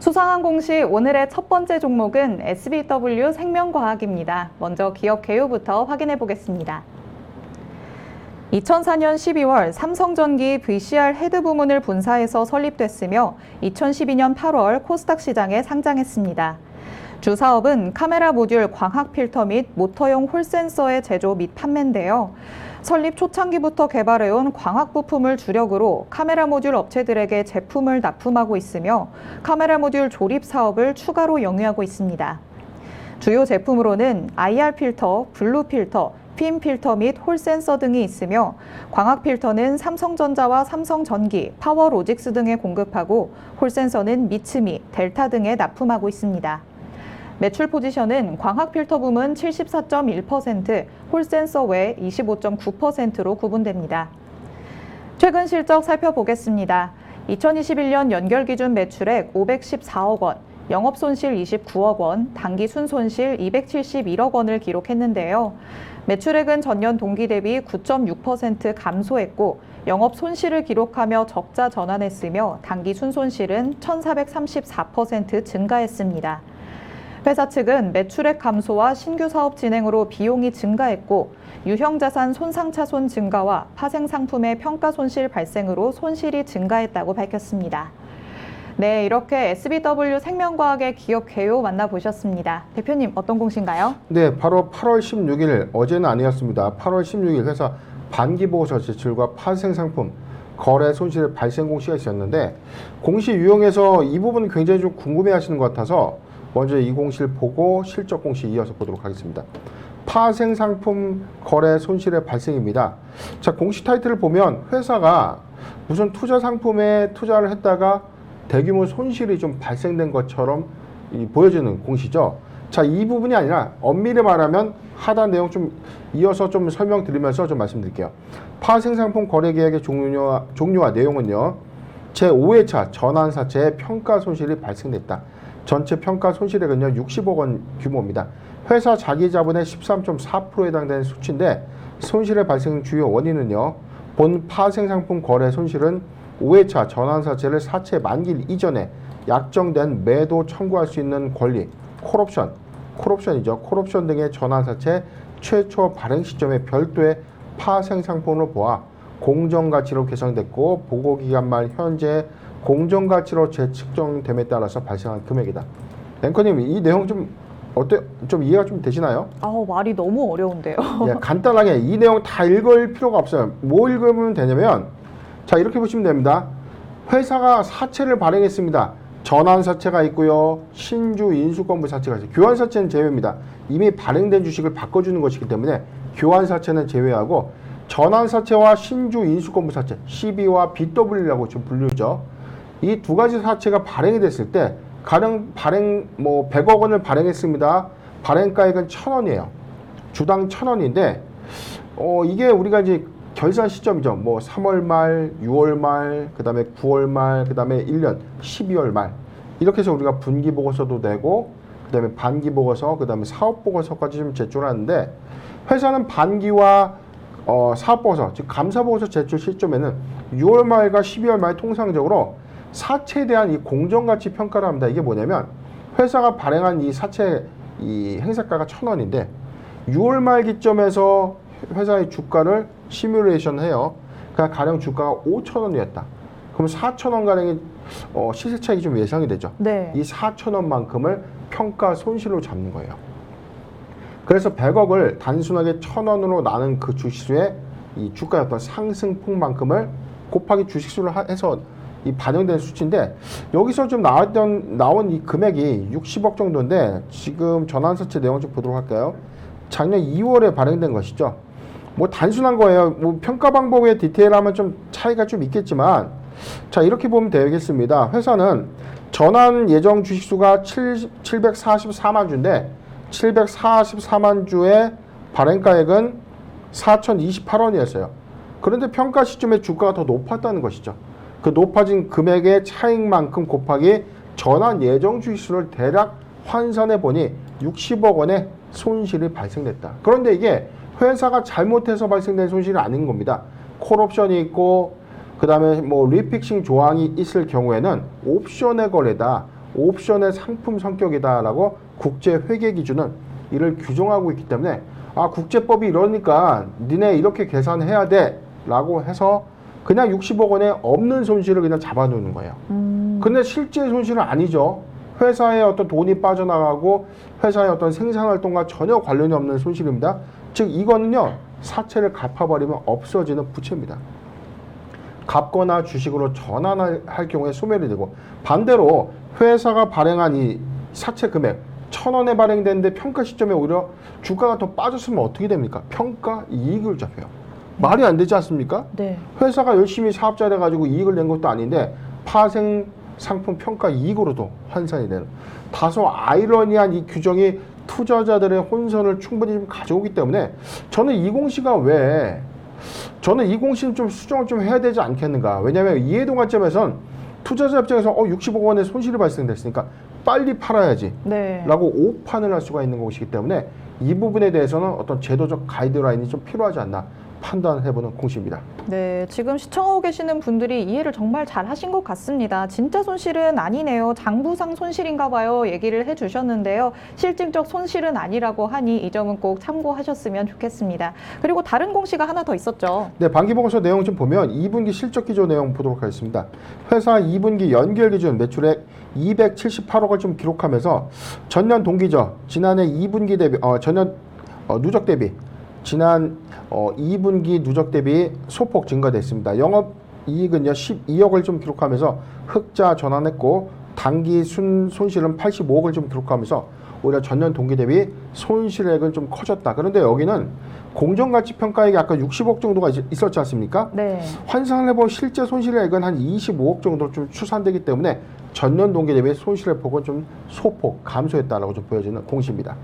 수상한 공시 오늘의 첫 번째 종목은 SBW 생명과학입니다. 먼저 기업 개요부터 확인해 보겠습니다. 2004년 12월 삼성전기 VCR 헤드 부문을 분사해서 설립됐으며 2012년 8월 코스닥 시장에 상장했습니다. 주 사업은 카메라 모듈 광학 필터 및 모터용 홀 센서의 제조 및 판매인데요. 설립 초창기부터 개발해온 광학 부품을 주력으로 카메라 모듈 업체들에게 제품을 납품하고 있으며 카메라 모듈 조립 사업을 추가로 영위하고 있습니다. 주요 제품으로는 IR 필터, 블루 필터, 핀 필터 및 홀 센서 등이 있으며 광학 필터는 삼성전자와 삼성전기, 파워로직스 등에 공급하고 홀 센서는 미츠미, 델타 등에 납품하고 있습니다. 매출 포지션은 광학 필터 부문 74.1%, 홀 센서 외 25.9%로 구분됩니다. 최근 실적 살펴보겠습니다. 2021년 연결 기준 매출액 514억 원, 영업 손실 29억 원, 당기 순손실 271억 원을 기록했는데요. 매출액은 전년 동기 대비 9.6% 감소했고 영업 손실을 기록하며 적자 전환했으며 당기 순손실은 1,434% 증가했습니다. 회사 측은 매출액 감소와 신규 사업 진행으로 비용이 증가했고 유형자산 손상차손 증가와 파생 상품의 평가 손실 발생으로 손실이 증가했다고 밝혔습니다. 네, 이렇게 SBW 생명과학의 기업 개요 만나보셨습니다. 대표님, 어떤 공시인가요? 네, 바로 8월 16일, 어제는 아니었습니다. 8월 16일 회사 반기보고서 제출과 파생상품 거래 손실 발생 공시가 있었는데 공시 유형에서 이 부분 굉장히 좀 궁금해하시는 것 같아서 먼저 이 공시를 보고 실적 공시 이어서 보도록 하겠습니다. 파생상품 거래 손실의 발생입니다. 자, 공시 타이틀을 보면 회사가 무슨 투자 상품에 투자를 했다가 대규모 손실이 좀 발생된 것처럼 보여지는 공시죠. 자, 이 부분이 아니라 엄밀히 말하면 하단 내용 좀 이어서 좀 설명드리면서 좀 말씀드릴게요. 파생상품 거래계약의 종류와 내용은요. 제5회차 전환사채의 평가 손실이 발생됐다. 전체 평가 손실액은요 60억 원 규모입니다. 회사 자기 자본의 13.4%에 해당되는 수치인데 손실의 발생 주요 원인은요. 본 파생상품 거래 손실은 5회차 전환사채를 사채 만기 이전에 약정된 매도 청구할 수 있는 권리, 콜옵션 등의 전환사채 최초 발행 시점에 별도의 파생상품으로 보아 공정가치로 계산됐고 보고기간 말 현재 공정가치로 재측정됨에 따라서 발생한 금액이다. 앵커님, 이 내용 좀 어때요? 좀 이해가 좀 되시나요? 말이 너무 어려운데요. 예, 간단하게 이 내용 다 읽을 필요가 없어요. 뭐 읽으면 되냐면 자, 이렇게 보시면 됩니다. 회사가 사채를 발행했습니다. 전환사채가 있고요. 신주 인수권부 사채가 있어요. 교환사채는 제외입니다. 이미 발행된 주식을 바꿔주는 것이기 때문에 교환사채는 제외하고 전환사채와 신주 인수권부 사채, CB와 BW라고 좀 불리죠. 이 두 가지 사채가 발행이 됐을 때 가령 발행 100억 원을 발행했습니다. 발행가액은 1,000원이에요. 주당 1,000원인데 이게 우리가 이제 결산 시점이죠. 3월 말, 6월 말, 그다음에 9월 말, 그다음에 1년 12월 말. 이렇게 해서 우리가 분기 보고서도 내고 그다음에 반기 보고서, 그다음에 사업 보고서까지 좀 제출하는데 회사는 반기와 사업 보고서, 즉 감사 보고서 제출 시점에는 6월 말과 12월 말 통상적으로 사채에 대한 이 공정가치 평가를 합니다. 이게 뭐냐면 회사가 발행한 이 사채 이 행사가가 1,000원인데 6월 말 기점에서 회사의 주가를 시뮬레이션 해요. 그러니까 가령 주가가 5,000원이었다. 그럼 4,000원 가량의 시세 차익이 좀 예상이 되죠. 네. 이 4,000원만큼을 평가 손실로 잡는 거예요. 그래서 100억을 단순하게 1,000원으로 나눈 그 주식수의 이 주가의 어떤 상승폭만큼을 곱하기 주식수를 해서 이 반영된 수치인데 여기서 좀 나온 이 금액이 60억 정도인데 지금 전환사채 내용 좀 보도록 할까요? 작년 2월에 발행된 것이죠. 단순한 거예요. 평가 방법의 디테일하면 좀 차이가 좀 있겠지만 자, 이렇게 보면 되겠습니다. 회사는 전환 예정 주식수가 744만 주인데 744만 주의 발행가액은 4,028원이었어요. 그런데 평가 시점에 주가가 더 높았다는 것이죠. 그 높아진 금액의 차익만큼 곱하기 전환 예정 주식수를 대략 환산해 보니 60억 원의 손실이 발생됐다. 그런데 이게 회사가 잘못해서 발생된 손실이 아닌 겁니다. 콜옵션이 있고 그 다음에 리픽싱 조항이 있을 경우에는 옵션의 거래다. 옵션의 상품 성격이다라고 국제 회계 기준은 이를 규정하고 있기 때문에 국제법이 이러니까 니네 이렇게 계산해야 돼라고 해서 그냥 60억 원에 없는 손실을 그냥 잡아놓는 거예요. 근데 실제 손실은 아니죠. 회사의 어떤 돈이 빠져나가고 회사의 어떤 생산활동과 전혀 관련이 없는 손실입니다. 즉 이거는요, 사채를 갚아버리면 없어지는 부채입니다. 갚거나 주식으로 전환할 경우에 소멸이 되고, 반대로 회사가 발행한 이 사채 금액 1,000원에 발행됐는데 평가 시점에 오히려 주가가 더 빠졌으면 어떻게 됩니까? 평가 이익을 잡혀요. 말이 안 되지 않습니까? 네. 회사가 열심히 사업자 돼가지고 이익을 낸 것도 아닌데 파생 상품 평가 이익으로도 환산이 되는, 다소 아이러니한 이 규정이 투자자들의 혼선을 충분히 좀 가져오기 때문에 저는 이 공시가 저는 이 공시는 좀 수정을 좀 해야 되지 않겠는가. 왜냐하면 이해도 관점에선 투자자 입장에서 60억 원의 손실이 발생됐으니까 빨리 팔아야지 네. 라고 오판을 할 수가 있는 것이기 때문에 이 부분에 대해서는 어떤 제도적 가이드라인이 좀 필요하지 않나 판단해보는 공시입니다. 네, 지금 시청하고 계시는 분들이 이해를 정말 잘 하신 것 같습니다. 진짜 손실은 아니네요. 장부상 손실인가 봐요. 얘기를 해주셨는데요. 실질적 손실은 아니라고 하니 이 점은 꼭 참고하셨으면 좋겠습니다. 그리고 다른 공시가 하나 더 있었죠. 네, 반기보고서 내용 좀 보면 2분기 실적 기조 내용 보도록 하겠습니다. 회사 2분기 연결 기준 매출액 278억을 좀 기록하면서 전년 동기죠. 지난해 2분기 대비 전년 누적 대비 지난 2분기 누적 대비 소폭 증가됐습니다. 영업이익은요 12억을 좀 기록하면서 흑자 전환했고, 당기 손실은 85억을 좀 기록하면서 오히려 전년 동기 대비 손실액은 좀 커졌다. 그런데 여기는 공정가치평가액이 아까 60억 정도가 있었지 않습니까? 네. 환산을 해보면 실제 손실액은 한 25억 정도 좀 추산되기 때문에 전년 동기 대비 손실의 폭은 좀 소폭 감소했다라고 좀 보여지는 공시입니다.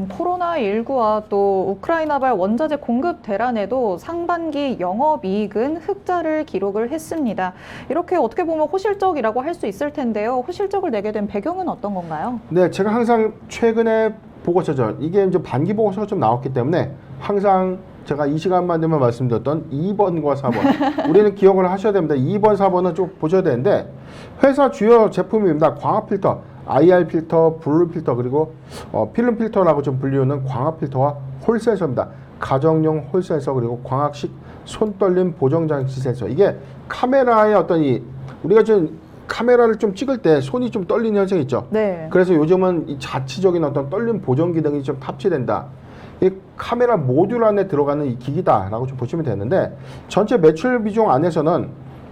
코로나19와 또 우크라이나발 원자재 공급 대란에도 상반기 영업이익은 흑자를 기록을 했습니다. 이렇게 어떻게 보면 호실적이라고 할 수 있을 텐데요. 호실적을 내게 된 배경은 어떤 건가요? 네, 제가 항상 최근에 보고서죠. 이게 이제 반기 보고서가 좀 나왔기 때문에 항상 제가 이 시간만 되면 말씀드렸던 2번과 4번 우리는 기억을 하셔야 됩니다. 2번, 4번은 좀 보셔야 되는데, 회사 주요 제품입니다. 광학 필터, IR 필터, 블루 필터, 그리고 필름 필터라고 좀 불리우는 광학 필터와 홀 센서입니다. 가정용 홀 센서, 그리고 광학식 손떨림 보정 장치 센서. 이게 카메라의 어떤 우리가 좀 카메라를 좀 찍을 때 손이 좀 떨리는 현상이 있죠. 네. 그래서 요즘은 이 자치적인 어떤 떨림 보정 기능이 좀 탑재된다. 이 카메라 모듈 안에 들어가는 이 기기다라고 좀 보시면 되는데, 전체 매출 비중 안에서는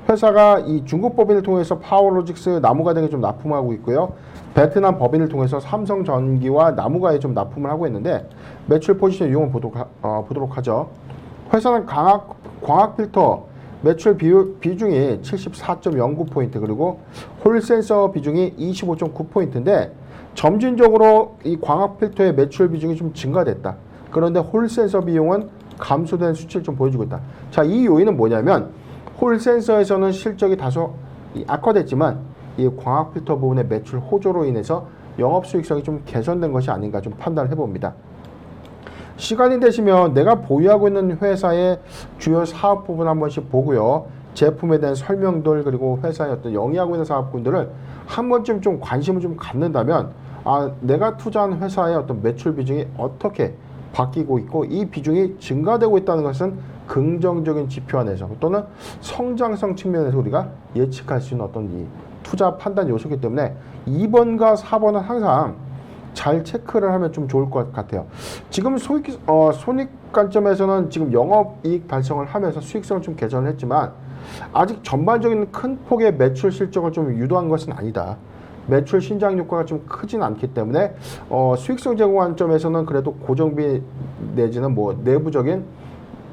회사가 이 중국 법인을 통해서 파워로직스, 나무가 등에 좀 납품하고 있고요. 베트남 법인을 통해서 삼성전기와 나무가에 좀 납품을 하고 있는데, 매출 포지션 이용을 보도록 하죠. 회사는 광학 필터 매출 비중이 74.09포인트, 그리고 홀 센서 비중이 25.9포인트인데 점진적으로 이 광학 필터의 매출 비중이 좀 증가됐다. 그런데 홀 센서 비용은 감소된 수치를 좀 보여주고 있다. 자, 이 요인은 뭐냐면 홀 센서에서는 실적이 다소 악화됐지만 이 광학 필터 부분의 매출 호조로 인해서 영업 수익성이 좀 개선된 것이 아닌가 좀 판단을 해봅니다. 시간이 되시면 내가 보유하고 있는 회사의 주요 사업 부분 한 번씩 보고요. 제품에 대한 설명들, 그리고 회사의 어떤 영위하고 있는 사업군들을 한 번쯤 좀 관심을 좀 갖는다면, 내가 투자한 회사의 어떤 매출 비중이 어떻게 바뀌고 있고 이 비중이 증가되고 있다는 것은 긍정적인 지표 안에서 또는 성장성 측면에서 우리가 예측할 수 있는 어떤 이 투자 판단 요소이기 때문에 2번과 4번은 항상 잘 체크를 하면 좀 좋을 것 같아요. 지금 손익 관점에서는 지금 영업이익 달성을 하면서 수익성을 좀 개선을 했지만 아직 전반적인 큰 폭의 매출 실적을 좀 유도한 것은 아니다. 매출 신장 효과가 좀 크진 않기 때문에 수익성 제고 관점에서는 그래도 고정비 내지는 뭐 내부적인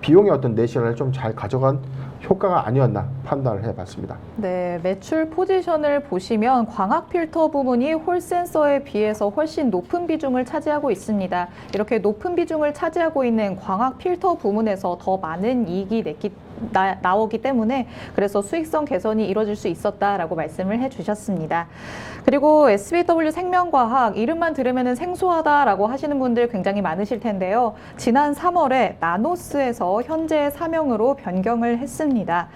비용의 어떤 내실을 좀 잘 가져간 효과가 아니었나 판단을 해봤습니다. 네, 매출 포지션을 보시면 광학 필터 부분이 홀 센서에 비해서 훨씬 높은 비중을 차지하고 있습니다. 이렇게 높은 비중을 차지하고 있는 광학 필터 부문에서 더 많은 이익이 나오기 때문에 그래서 수익성 개선이 이루어질 수 있었다라고 말씀을 해주셨습니다. 그리고 SBW 생명과학 이름만 들으면 생소하다라고 하시는 분들 굉장히 많으실 텐데요. 지난 3월에 나노스에서 현재 사명으로 변경을 했습니다.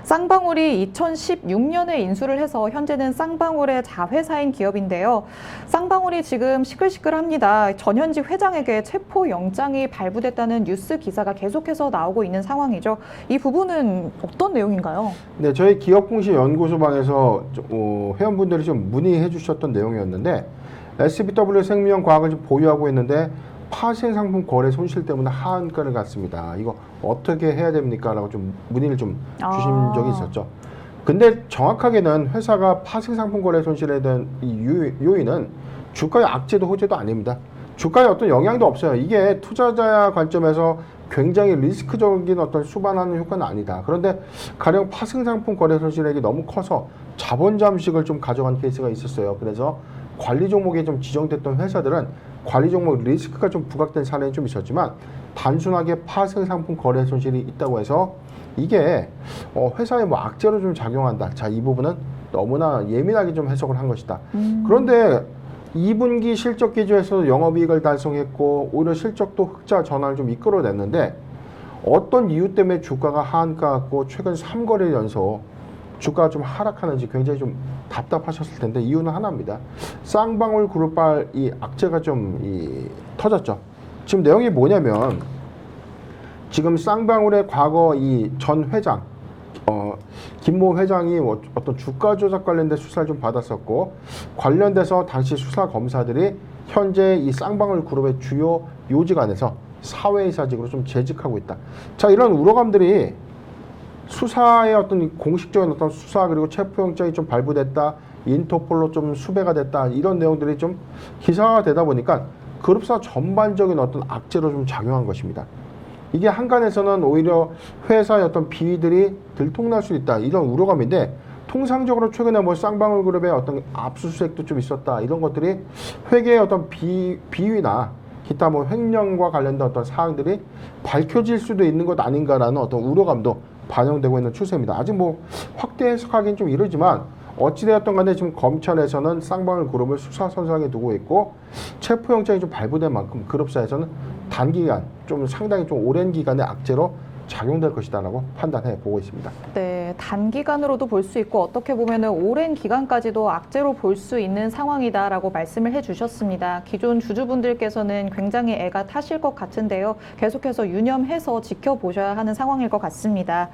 쌍방울이 2016년에 인수를 해서 현재는 쌍방울의 자회사인 기업인데요. 쌍방울이 지금 시끌시끌합니다. 전현직 회장에게 체포영장이 발부됐다는 뉴스 기사가 계속해서 나오고 있는 상황이죠. 이 부분은 어떤 내용인가요? 네, 저희 기업공시연구소방에서 회원분들이 좀 문의해 주셨던 내용이었는데 SBW 생명과학을 좀 보유하고 있는데 파생상품 거래 손실 때문에 하한가를 갔습니다. 이거 어떻게 해야 됩니까? 라고 좀 문의를 좀 주신 적이 있었죠. 근데 정확하게는 회사가 파생상품 거래 손실에 대한 이 요인은 주가의 악재도 호재도 아닙니다. 주가에 어떤 영향도 없어요. 이게 투자자 관점에서 굉장히 리스크적인 어떤 수반하는 효과는 아니다. 그런데 가령 파생상품 거래 손실액이 너무 커서 자본 잠식을 좀 가져간 케이스가 있었어요. 그래서 관리 종목에 좀 지정됐던 회사들은 관리 종목 리스크가 좀 부각된 사례는 좀 있었지만 단순하게 파생상품 거래 손실이 있다고 해서 이게 회사의 뭐 악재로 좀 작용한다. 자, 이 부분은 너무나 예민하게 좀 해석을 한 것이다. 그런데 2분기 실적 기조에서 영업이익을 달성했고 오히려 실적도 흑자 전환을 좀 이끌어냈는데 어떤 이유 때문에 주가가 하한가 같고 최근 3거래 연속 주가가 좀 하락하는지 굉장히 좀 답답하셨을 텐데 이유는 하나입니다. 쌍방울 그룹발 이 악재가 좀 터졌죠. 지금 내용이 뭐냐면 지금 쌍방울의 과거 이 전 회장 김모 회장이 어떤 주가 조작 관련된 수사를 좀 받았었고 관련돼서 당시 수사 검사들이 현재 이 쌍방울 그룹의 주요 요직안에서 사회이사직으로 좀 재직하고 있다. 자, 이런 우려감들이 수사의 어떤 공식적인 어떤 수사 그리고 체포영장이 좀 발부됐다, 인터폴로 좀 수배가 됐다 이런 내용들이 좀 기사가 되다 보니까 그룹사 전반적인 어떤 악재로 좀 작용한 것입니다. 이게 한간에서는 오히려 회사의 어떤 비위들이 들통날 수 있다 이런 우려감인데 통상적으로 최근에 뭐 쌍방울 그룹의 어떤 압수수색도 좀 있었다 이런 것들이 회계의 어떤 비위나 기타 뭐 횡령과 관련된 어떤 사항들이 밝혀질 수도 있는 것 아닌가라는 어떤 우려감도 반영되고 있는 추세입니다. 아직 뭐 확대 해석하기는 좀 이르지만 어찌되었던 간에 지금 검찰에서는 쌍방울 그룹을 수사 선상에 두고 있고 체포영장이 좀 발부된 만큼 그룹사에서는 단기간 좀 상당히 좀 오랜 기간의 악재로 작용될 것이다라고 판단해 보고 있습니다. 네, 단기간으로도 볼 수 있고 어떻게 보면은 오랜 기간까지도 악재로 볼 수 있는 상황이다라고 말씀을 해주셨습니다. 기존 주주분들께서는 굉장히 애가 타실 것 같은데요. 계속해서 유념해서 지켜보셔야 하는 상황일 것 같습니다.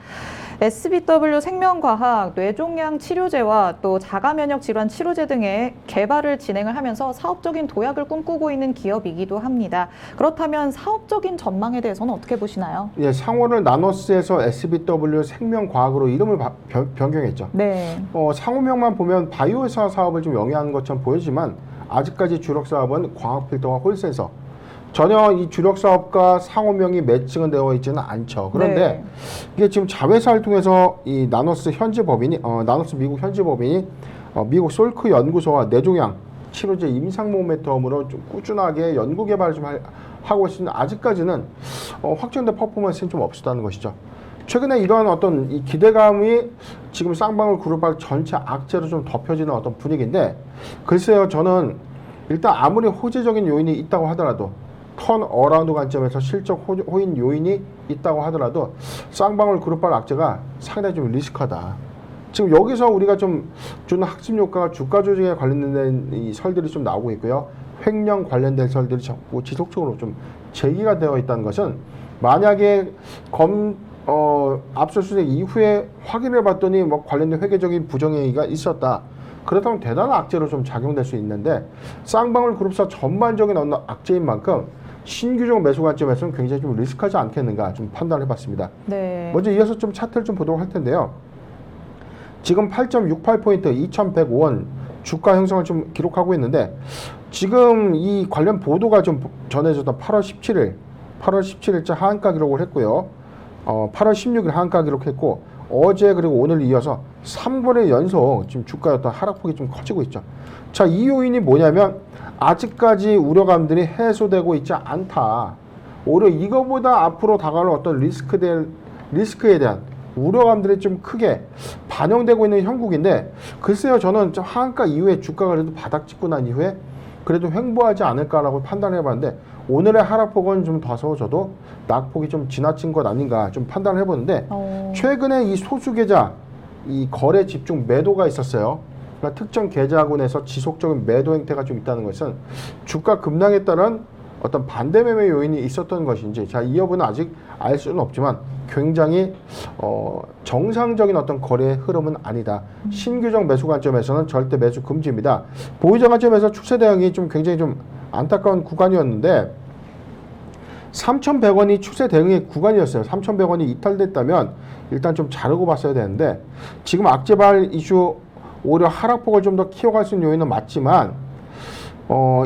SBW 생명과학 뇌종양 치료제와 또 자가면역 질환 치료제 등의 개발을 진행을 하면서 사업적인 도약을 꿈꾸고 있는 기업이기도 합니다. 그렇다면 사업적인 전망에 대해서는 어떻게 보시나요? 예, 상호를 나노스에서 SBW 생명과학으로 이름을 변경했죠. 네. 상호명만 보면 바이오회사 사업을 좀 영위하는 것처럼 보이지만 아직까지 주력 사업은 광학필터와 홀센서. 전혀 이 주력 사업과 상호명이 매칭은 되어 있지는 않죠. 그런데 네. 이게 지금 자회사를 통해서 이 나노스 현지 법인이 나노스 미국 현지 법인이 미국 솔크 연구소와 뇌종양 치료제 임상모멘텀으로 좀 꾸준하게 연구 개발을 좀 하고 있으나 아직까지는 확정된 퍼포먼스는 좀 없었다는 것이죠. 최근에 이러한 어떤 이 기대감이 지금 쌍방울 그룹발 전체 악재로 좀 덮여지는 어떤 분위기인데 글쎄요, 저는 일단 아무리 호재적인 요인이 있다고 하더라도 턴 어라운드 관점에서 실적 호인 요인이 있다고 하더라도 쌍방울 그룹발 악재가 상당히 좀 리스크하다. 지금 여기서 우리가 좀 주는 학습 효과가 주가 조직에 관련된 이 설들이 좀 나오고 있고요. 횡령 관련된 설들이 자꾸 지속적으로 좀 제기가 되어 있다는 것은 만약에 압수수색 이후에 확인해 봤더니 뭐 관련된 회계적인 부정행위가 있었다. 그렇다면 대단한 악재로 좀 작용될 수 있는데 쌍방울 그룹사 전반적인 어느 악재인 만큼 신규종 매수 관점에서는 굉장히 좀 리스크하지 않겠는가 좀 판단을 해봤습니다. 네. 먼저 이어서 좀 차트를 좀 보도록 할 텐데요. 지금 8.68포인트 2,105원 주가 형성을 좀 기록하고 있는데 지금 이 관련 보도가 좀 전해졌던 8월 17일자 하한가 기록을 했고요. 8월 16일 하한가 기록했고 어제 그리고 오늘 이어서 3거래 연속 지금 주가의 어떤 하락폭이 좀 커지고 있죠. 자, 이 요인이 뭐냐면 아직까지 우려감들이 해소되고 있지 않다. 오히려 이거보다 앞으로 다가올 어떤 리스크에 대한 우려감들이 좀 크게 반영되고 있는 형국인데 글쎄요, 저는 좀 하한가 이후에 주가가 그래도 바닥 찍고 난 이후에 그래도 횡보하지 않을까라고 판단을 해봤는데 오늘의 하락폭은 좀 다소 저도 낙폭이 좀 지나친 것 아닌가 좀 판단을 해보는데 최근에 이 소수 계좌 이 거래 집중 매도가 있었어요. 그러니까 특정 계좌군에서 지속적인 매도 행태가 좀 있다는 것은 주가 급락에 따른 어떤 반대 매매 요인이 있었던 것인지, 자, 이 여부는 아직 알 수는 없지만 굉장히 정상적인 어떤 거래의 흐름은 아니다. 신규적 매수 관점에서는 절대 매수 금지입니다. 보유자 관점에서 추세 대응이 좀 굉장히 좀 안타까운 구간이었는데 3,100원이 추세 대응의 구간이었어요. 3,100원이 이탈됐다면 일단 좀 자르고 봤어야 되는데 지금 악재발 이슈 오히려 하락폭을 좀 더 키워갈 수 있는 요인은 맞지만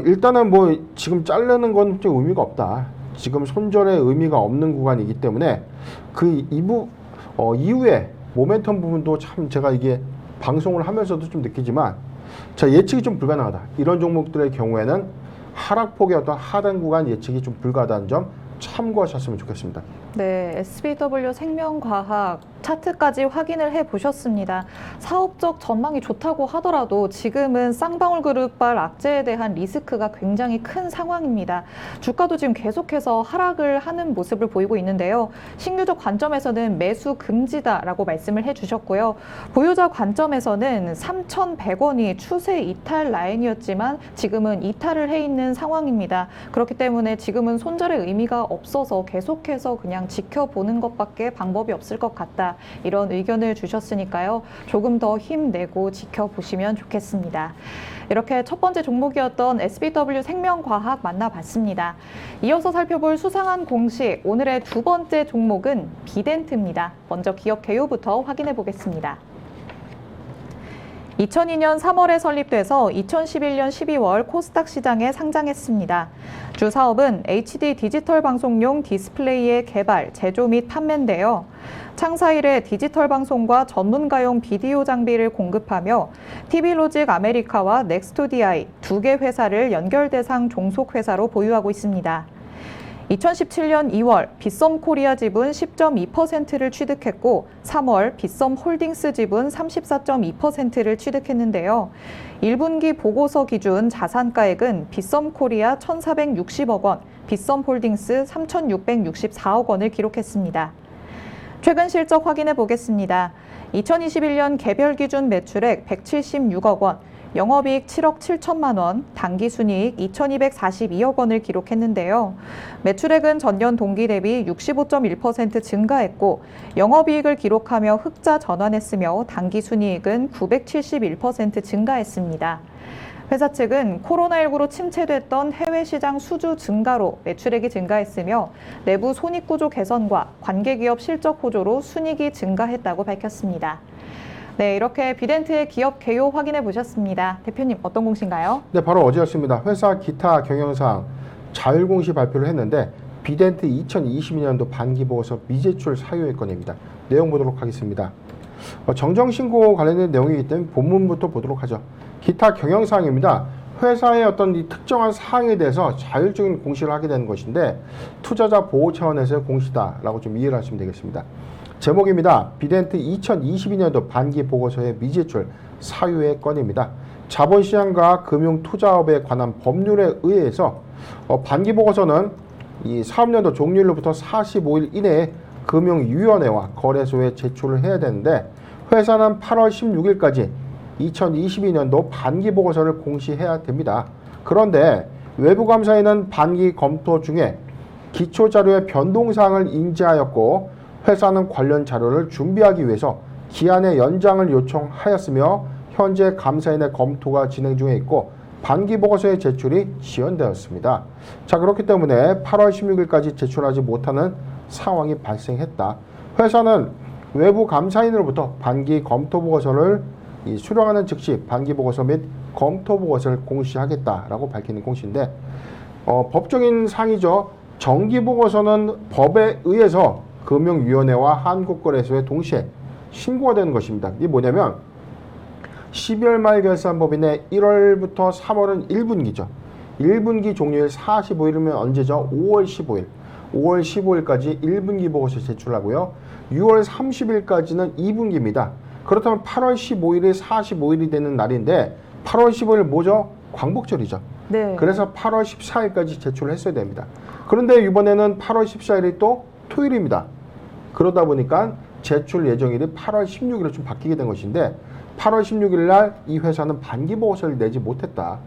일단은 뭐 지금 자르는 건 좀 의미가 없다. 지금 손절의 의미가 없는 구간이기 때문에 그 이후에 모멘텀 부분도 참 제가 이게 방송을 하면서도 좀 느끼지만 자, 예측이 좀 불가능하다. 이런 종목들의 경우에는 하락폭의 어떤 하단 구간 예측이 좀 불가하다는 점 참고하셨으면 좋겠습니다. 네, SBW 생명과학 차트까지 확인을 해보셨습니다. 사업적 전망이 좋다고 하더라도 지금은 쌍방울그룹발 악재에 대한 리스크가 굉장히 큰 상황입니다. 주가도 지금 계속해서 하락을 하는 모습을 보이고 있는데요. 신규적 관점에서는 매수 금지다라고 말씀을 해주셨고요. 보유자 관점에서는 3,100원이 추세 이탈 라인이었지만 지금은 이탈을 해 있는 상황입니다. 그렇기 때문에 지금은 손절의 의미가 없어서 계속해서 그냥 지켜보는 것밖에 방법이 없을 것 같다. 이런 의견을 주셨으니까요. 조금 더 힘내고 지켜보시면 좋겠습니다. 이렇게 첫 번째 종목이었던 SBW 생명과학 만나봤습니다. 이어서 살펴볼 수상한 공시, 오늘의 두 번째 종목은 비덴트입니다. 먼저 기업 개요부터 확인해 보겠습니다. 2002년 3월에 설립돼서 2011년 12월 코스닥 시장에 상장했습니다. 주 사업은 HD 디지털 방송용 디스플레이의 개발, 제조 및 판매인데요. 창사 이래 디지털 방송과 전문가용 비디오 장비를 공급하며 TV로직 아메리카와 넥스토DI 두 개 회사를 연결 대상 종속 회사로 보유하고 있습니다. 2017년 2월 빗썸 코리아 지분 10.2%를 취득했고 3월 빗썸 홀딩스 지분 34.2%를 취득했는데요. 1분기 보고서 기준 자산가액은 빗썸 코리아 1,460억 원, 빗썸 홀딩스 3,664억 원을 기록했습니다. 최근 실적 확인해 보겠습니다. 2021년 개별 기준 매출액 176억 원, 영업이익 7억 7천만 원, 당기순이익 2,242억 원을 기록했는데요. 매출액은 전년 동기 대비 65.1% 증가했고 영업이익을 기록하며 흑자 전환했으며 당기순이익은 971% 증가했습니다. 회사 측은 코로나19로 침체됐던 해외 시장 수주 증가로 매출액이 증가했으며 내부 손익구조 개선과 관계기업 실적 호조로 순이익이 증가했다고 밝혔습니다. 네, 이렇게 비덴트의 기업 개요 확인해 보셨습니다. 대표님, 어떤 공시인가요? 네, 바로 어제였습니다. 회사 기타 경영상 자율 공시 발표를 했는데 비덴트 2022년도 반기보고서 미제출 사유의 건입니다. 내용 보도록 하겠습니다. 정정신고 관련된 내용이기 때문에 본문부터 보도록 하죠. 기타 경영사항입니다. 회사의 어떤 이 특정한 사항에 대해서 자율적인 공시를 하게 되는 것인데 투자자 보호 차원에서의 공시다라고 좀 이해를 하시면 되겠습니다. 제목입니다. 비덴트 2022년도 반기 보고서의 미제출 사유의 건입니다. 자본시장과 금융투자업에 관한 법률에 의해서 반기 보고서는 이 사업년도 종료일로부터 45일 이내에 금융위원회와 거래소에 제출을 해야 되는데 회사는 8월 16일까지 2022년도 반기 보고서를 공시해야 됩니다. 그런데 외부감사에는 반기 검토 중에 기초자료의 변동사항을 인지하였고 회사는 관련 자료를 준비하기 위해서 기한의 연장을 요청하였으며 현재 감사인의 검토가 진행 중에 있고 반기 보고서의 제출이 지연되었습니다. 자, 그렇기 때문에 8월 16일까지 제출하지 못하는 상황이 발생했다. 회사는 외부 감사인으로부터 반기 검토 보고서를 수령하는 즉시 반기 보고서 및 검토 보고서를 공시하겠다라고 밝히는 공시인데 법적인 사항이죠. 정기 보고서는 법에 의해서 금융위원회와 한국거래소에 동시에 신고가 되는 것입니다. 이게 뭐냐면 12월 말 결산법인의 1월부터 3월은 1분기죠. 1분기 종료일 45일이면 언제죠? 5월 15일. 5월 15일까지 1분기 보고서 제출하고요. 6월 30일까지는 2분기입니다. 그렇다면 8월 15일이 45일이 되는 날인데 8월 15일 뭐죠? 광복절이죠. 네. 그래서 8월 14일까지 제출을 했어야 됩니다. 그런데 이번에는 8월 14일이 또 토요일입니다. 그러다 보니까 제출 예정일이 8월 16일로 좀 바뀌게 된 것인데 8월 16일 날 이 회사는 반기 보고서를 내지 못했다.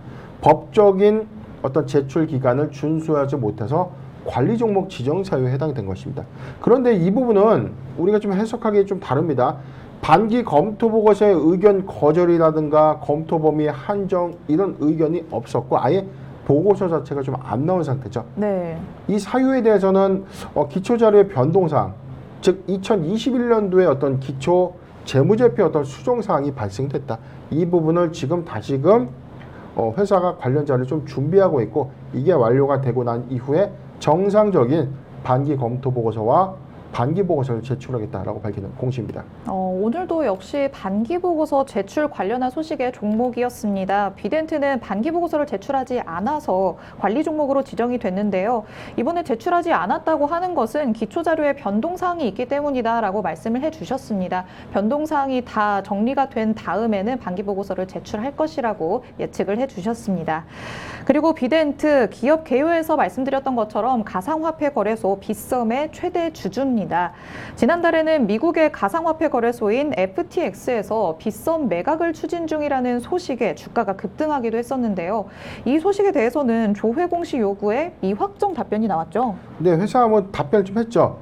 법적인 어떤 제출 기간을 준수하지 못해서 관리 종목 지정 사유에 해당된 것입니다. 그런데 이 부분은 우리가 좀 해석하기 좀 다릅니다. 반기 검토 보고서의 의견 거절이라든가 검토 범위 한정 이런 의견이 없었고 아예 보고서 자체가 좀 안 나온 상태죠. 네. 이 사유에 대해서는 기초자료의 변동사항, 즉 2021년도에 어떤 기초 재무제표 어떤 수정사항이 발생됐다. 이 부분을 지금 다시금 회사가 관련 자료를 좀 준비하고 있고 이게 완료가 되고 난 이후에 정상적인 반기 검토 보고서와 반기 보고서를 제출하겠다라고 밝히는 공시입니다. 오늘도 역시 반기 보고서 제출 관련한 소식의 종목이었습니다. 비덴트는 반기 보고서를 제출하지 않아서 관리 종목으로 지정이 됐는데요. 이번에 제출하지 않았다고 하는 것은 기초자료에 변동사항이 있기 때문이다라고 말씀을 해주셨습니다. 변동사항이 다 정리가 된 다음에는 반기 보고서를 제출할 것이라고 예측을 해주셨습니다. 그리고 비덴트 기업 개요에서 말씀드렸던 것처럼 가상화폐 거래소 빗썸의 최대 주주입니다. 지난달에는 미국의 가상화폐 거래소인 FTX에서 빗썸 매각을 추진 중이라는 소식에 주가가 급등하기도 했었는데요. 이 소식에 대해서는 조회 공시 요구에 미확정 답변이 나왔죠. 네, 회사가 뭐 답변을 좀 했죠.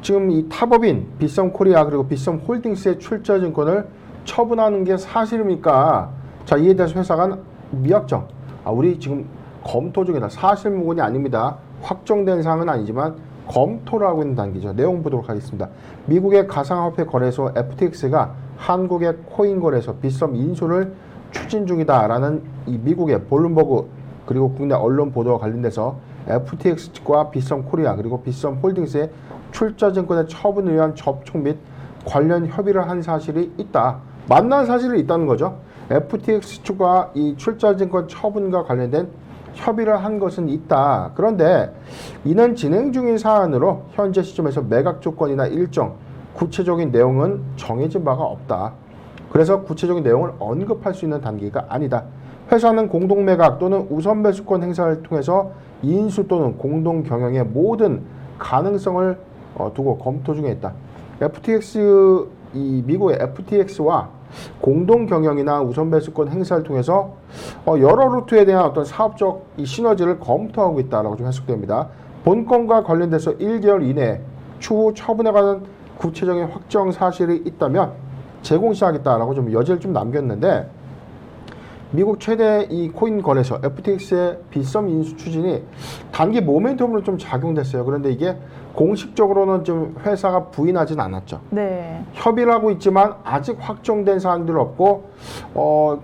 지금 이 탑업인 빗썸 코리아 그리고 빗썸 홀딩스의 출자증권을 처분하는 게 사실입니까? 자, 이에 대해서 회사가 미확정. 우리 지금 검토 중이다. 사실무근이 아닙니다. 확정된 사항은 아니지만 검토를 하고 있는 단계죠. 내용 보도록 하겠습니다. 미국의 가상화폐 거래소 FTX가 한국의 코인 거래소 빗썸 인수를 추진 중이다라는 이 미국의 블룸버그 그리고 국내 언론 보도와 관련돼서 FTX와 빗썸 코리아 그리고 빗썸 홀딩스의 출자증권의 처분을 위한 접촉 및 관련 협의를 한 사실이 있다. 만난 사실이 있다는 거죠. FTX 측과 이 출자증권 처분과 관련된 협의를 한 것은 있다. 그런데 이는 진행 중인 사안으로 현재 시점에서 매각 조건이나 일정, 구체적인 내용은 정해진 바가 없다. 그래서 구체적인 내용을 언급할 수 있는 단계가 아니다. 회사는 공동 매각 또는 우선 매수권 행사를 통해서 인수 또는 공동 경영의 모든 가능성을 두고 검토 중에 있다. FTX 이 미국의 FTX와 공동 경영이나 우선 매수권 행사를 통해서 여러 루트에 대한 어떤 사업적 이 시너지를 검토하고 있다라고 좀 해석됩니다. 본건과 관련돼서 1개월 이내에 추후 처분에 관한 구체적인 확정 사실이 있다면 제공시하겠다라고 좀 여지를 좀 남겼는데 미국 최대 이 코인 거래소 FTX의 빗썸 인수 추진이 단기 모멘텀으로 좀 작용됐어요. 그런데 이게 공식적으로는 좀 회사가 부인하진 않았죠. 네. 협의를 하고 있지만 아직 확정된 사항들은 없고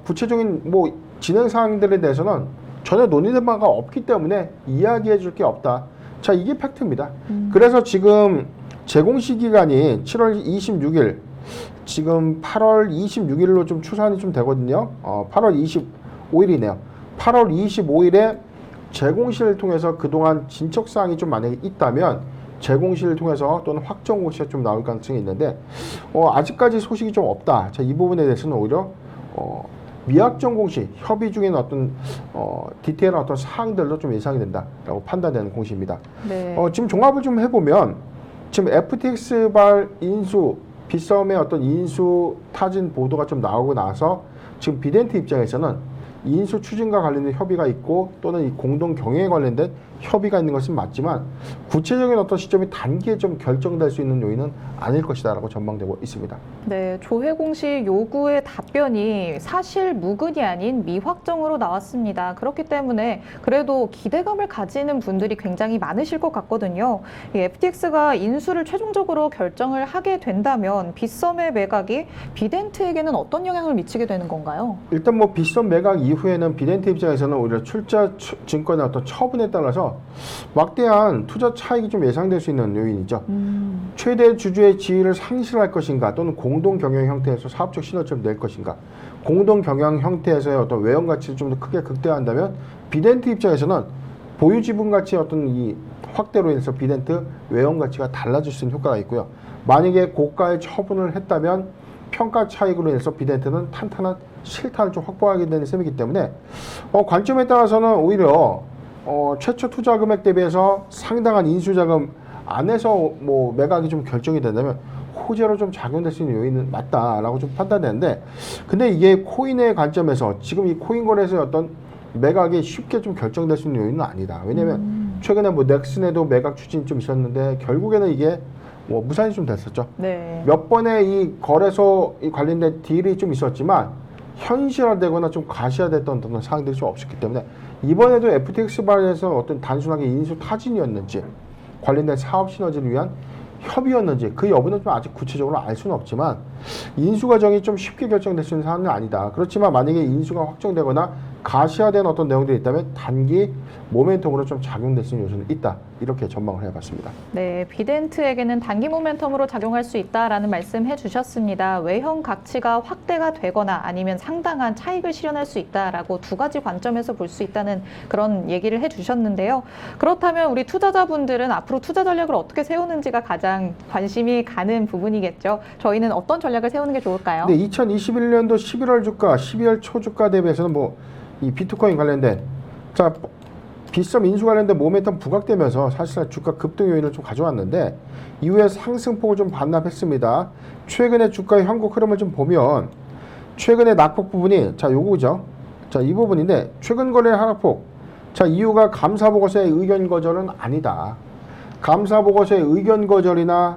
구체적인 뭐 진행 사항들에 대해서는 전혀 논의된 바가 없기 때문에 이야기해 줄 게 없다. 자, 이게 팩트입니다. 그래서 지금 제공시 기간이 7월 26일 지금 8월 26일로 좀 추산이 좀 되거든요. 8월 25일이네요. 8월 25일에 제공시를 통해서 그동안 진척사항이 좀 만약에 있다면 제공시를 통해서 또는 확정 공시가 좀 나올 가능성이 있는데 아직까지 소식이 좀 없다. 자, 이 부분에 대해서는 오히려 미확정 공시, 협의 중인 어떤 디테일한 어떤 사항들도 좀 예상이 된다라고 판단되는 공시입니다. 네. 지금 종합을 좀 해보면 지금 FTX발 인수 빗썸의 어떤 인수 타진 보도가 좀 나오고 나서 지금 비덴트 입장에서는 인수 추진과 관련된 협의가 있고 또는 이 공동 경영에 관련된 협의가 있는 것은 맞지만 구체적인 어떤 시점이 단기에 좀 결정될 수 있는 요인은 아닐 것이다라고 전망되고 있습니다. 네, 조회 공시 요구의 답변이 사실 무근이 아닌 미확정으로 나왔습니다. 그렇기 때문에 그래도 기대감을 가지는 분들이 굉장히 많으실 것 같거든요. 이 FTX가 인수를 최종적으로 결정을 하게 된다면 빗썸의 매각이 비덴트에게는 어떤 영향을 미치게 되는 건가요? 일단 뭐 빗썸 매각 이후에는 비덴트 입장에서는 오히려 출자 증권의 어떤 처분에 따라서 막대한 투자 차익이 좀 예상될 수 있는 요인이죠. 최대 주주의 지위를 상실할 것인가 또는 공동 경영 형태에서 사업적 시너지를 낼 것인가. 공동 경영 형태에서의 어떤 외형 가치를 좀 더 크게 극대화한다면 비덴트 입장에서는 보유 지분 가치의 어떤 이 확대로 인해서 비덴트 외형 가치가 달라질 수 있는 효과가 있고요. 만약에 고가의 처분을 했다면 평가 차익으로 인해서 비덴트는 탄탄한 실타를 좀 확보하게 되는 셈이기 때문에 관점에 따라서는 오히려 최초 투자 금액 대비해서 상당한 인수자금 안에서 뭐 매각이 좀 결정이 된다면 호재로 좀 작용될 수 있는 요인은 맞다라고 좀 판단되는데, 근데 이게 코인의 관점에서 지금 이 코인 거래소의 어떤 매각이 쉽게 좀 결정될 수 있는 요인은 아니다. 왜냐면 최근에 뭐 넥슨에도 매각 추진이 좀 있었는데 결국에는 이게 뭐 무산이 좀 됐었죠. 네. 몇 번의 이 거래소 이 관련된 딜이 좀 있었지만 현실화되거나 좀 가시화됐던 어떤 사항들이 좀 없었기 때문에 이번에도 FTX 발에서 어떤 단순하게 인수 타진이었는지 관련된 사업 시너지를 위한 협의였는지 그 여부는 좀 아직 구체적으로 알 수는 없지만 인수 과정이 좀 쉽게 결정될 수 있는 사안은 아니다. 그렇지만 만약에 인수가 확정되거나 가시화된 어떤 내용들이 있다면 단기 모멘텀으로 좀 작용될 수 있는 요소는 있다. 이렇게 전망을 해봤습니다. 네, 비덴트에게는 단기 모멘텀으로 작용할 수 있다라는 말씀해 주셨습니다. 외형 가치가 확대가 되거나 아니면 상당한 차익을 실현할 수 있다라고 두 가지 관점에서 볼 수 있다는 그런 얘기를 해 주셨는데요. 그렇다면 우리 투자자분들은 앞으로 투자 전략을 어떻게 세우는지가 가장 관심이 가는 부분이겠죠. 저희는 어떤 전략을 세우는 게 좋을까요? 네, 2021년도 11월 주가, 12월 초 주가 대비해서는 뭐 이 비트코인 관련된 빗썸 인수 관련된 모멘텀 부각되면서 사실상 주가 급등 요인을 좀 가져왔는데 이후에 상승폭을 좀 반납했습니다. 최근에 주가의 현국 흐름을 좀 보면 최근에 낙폭 부분이 요거죠. 이 부분인데 최근 거래 하락폭. 이유가 감사 보고서의 의견 거절은 아니다. 감사 보고서의 의견 거절이나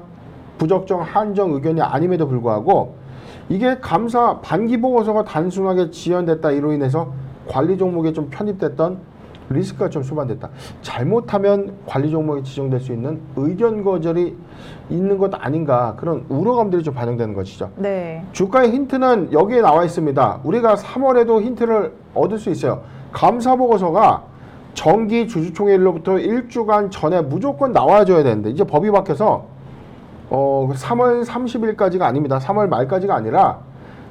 부적정 한정 의견이 아님에도 불구하고 이게 감사 반기 보고서가 단순하게 지연됐다. 이로 인해서 관리 종목에 좀 편입됐던 리스크가 좀 수반됐다. 잘못하면 관리 종목에 지정될 수 있는 의견 거절이 있는 것 아닌가, 그런 우려감들이 좀 반영되는 것이죠. 네. 주가의 힌트는 여기에 나와 있습니다. 우리가 3월에도 힌트를 얻을 수 있어요. 감사 보고서가 정기 주주총회일로부터 1주간 전에 무조건 나와줘야 되는데 이제 법이 바뀌어서 3월 30일까지가 아닙니다. 3월 말까지가 아니라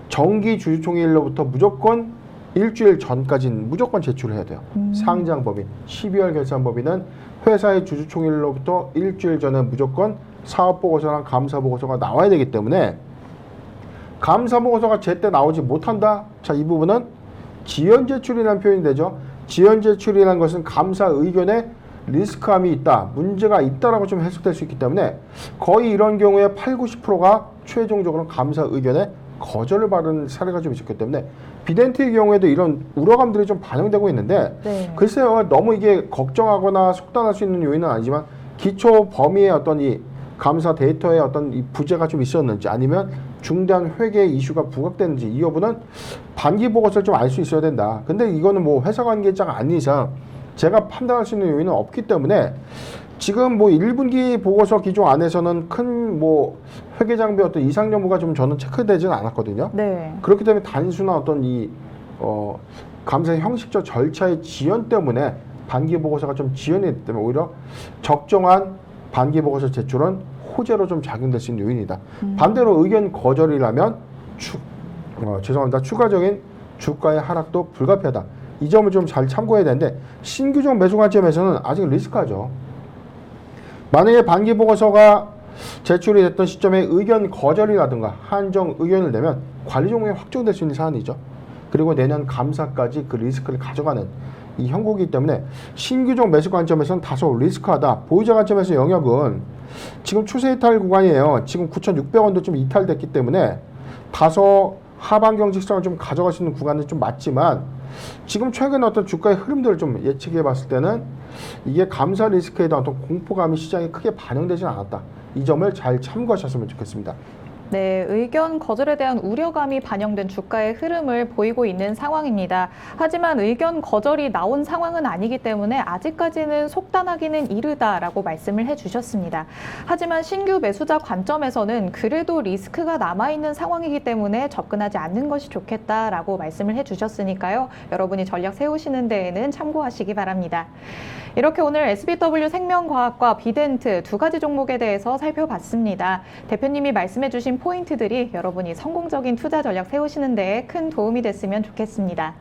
정기 주주총회일로부터 무조건 일주일 전까지는 무조건 제출을 해야 돼요. 상장법인, 12월 결산법인은 회사의 주주총회일로부터 일주일 전에 무조건 사업보고서랑 감사보고서가 나와야 되기 때문에 감사보고서가 제때 나오지 못한다? 이 부분은 지연제출이라는 표현이 되죠. 지연제출이라는 것은 감사 의견에 리스크함이 있다, 문제가 있다라고 좀 해석될 수 있기 때문에 거의 이런 경우에 8, 90%가 최종적으로 감사 의견에 거절을 받은 사례가 좀 있었기 때문에 비덴트의 경우에도 이런 우려감들이 좀 반영되고 있는데 네. 글쎄요, 너무 이게 걱정하거나 속단할 수 있는 요인은 아니지만 기초 범위의 어떤 이 감사 데이터에 어떤 이 부재가 좀 있었는지 아니면 중대한 회계 이슈가 부각됐는지 이 여부는 반기 보고서를 좀 알 수 있어야 된다. 근데 이거는 뭐 회사 관계자가 아닌 이상 제가 판단할 수 있는 요인은 없기 때문에 지금 뭐 1분기 보고서 기조 안에서는 큰 뭐 회계 장비 어떤 이상 여부가 좀 저는 체크되지는 않았거든요. 네. 그렇기 때문에 단순한 어떤 이 감사의 형식적 절차의 지연 때문에 반기 보고서가 좀 지연이 됐기 때문에 오히려 적정한 반기 보고서 제출은 호재로 좀 작용될 수 있는 요인이다. 반대로 의견 거절이라면 추가적인 주가의 하락도 불가피하다. 이 점을 좀 잘 참고해야 되는데 신규종 매수 관점에서는 아직 리스크하죠. 만약에 반기 보고서가 제출이 됐던 시점에 의견 거절이라든가 한정 의견을 내면 관리 종목이 확정될 수 있는 사안이죠. 그리고 내년 감사까지 그 리스크를 가져가는 이 형국이기 때문에 신규종 매수 관점에서는 다소 리스크하다. 보유자 관점에서 영역은 지금 추세 이탈 구간이에요. 지금 9,600원도 좀 이탈됐기 때문에 다소 하반 경직성을 좀 가져갈 수 있는 구간은 좀 맞지만 지금 최근 어떤 주가의 흐름들을 좀 예측해 봤을 때는 이게 감사 리스크에 대한 어떤 공포감이 시장에 크게 반영되지는 않았다. 이 점을 잘 참고하셨으면 좋겠습니다. 네, 의견 거절에 대한 우려감이 반영된 주가의 흐름을 보이고 있는 상황입니다. 하지만 의견 거절이 나온 상황은 아니기 때문에 아직까지는 속단하기는 이르다라고 말씀을 해주셨습니다. 하지만 신규 매수자 관점에서는 그래도 리스크가 남아있는 상황이기 때문에 접근하지 않는 것이 좋겠다라고 말씀을 해주셨으니까요. 여러분이 전략 세우시는 데에는 참고하시기 바랍니다. 이렇게 오늘 SBW 생명과학과 비덴트 두 가지 종목에 대해서 살펴봤습니다. 대표님이 말씀해주신 핵심 포인트들이 여러분이 성공적인 투자 전략 세우시는 데 큰 도움이 됐으면 좋겠습니다.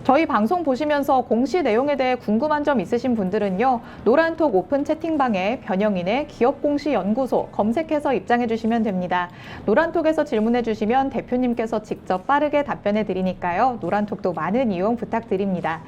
저희 방송 보시면서 공시 내용에 대해 궁금한 점 있으신 분들은요, 노란톡 오픈 채팅방에 변영인의 기업공시연구소 검색해서 입장해 주시면 됩니다. 노란톡에서 질문해 주시면 대표님께서 직접 빠르게 답변해 드리니까요, 노란톡도 많은 이용 부탁드립니다.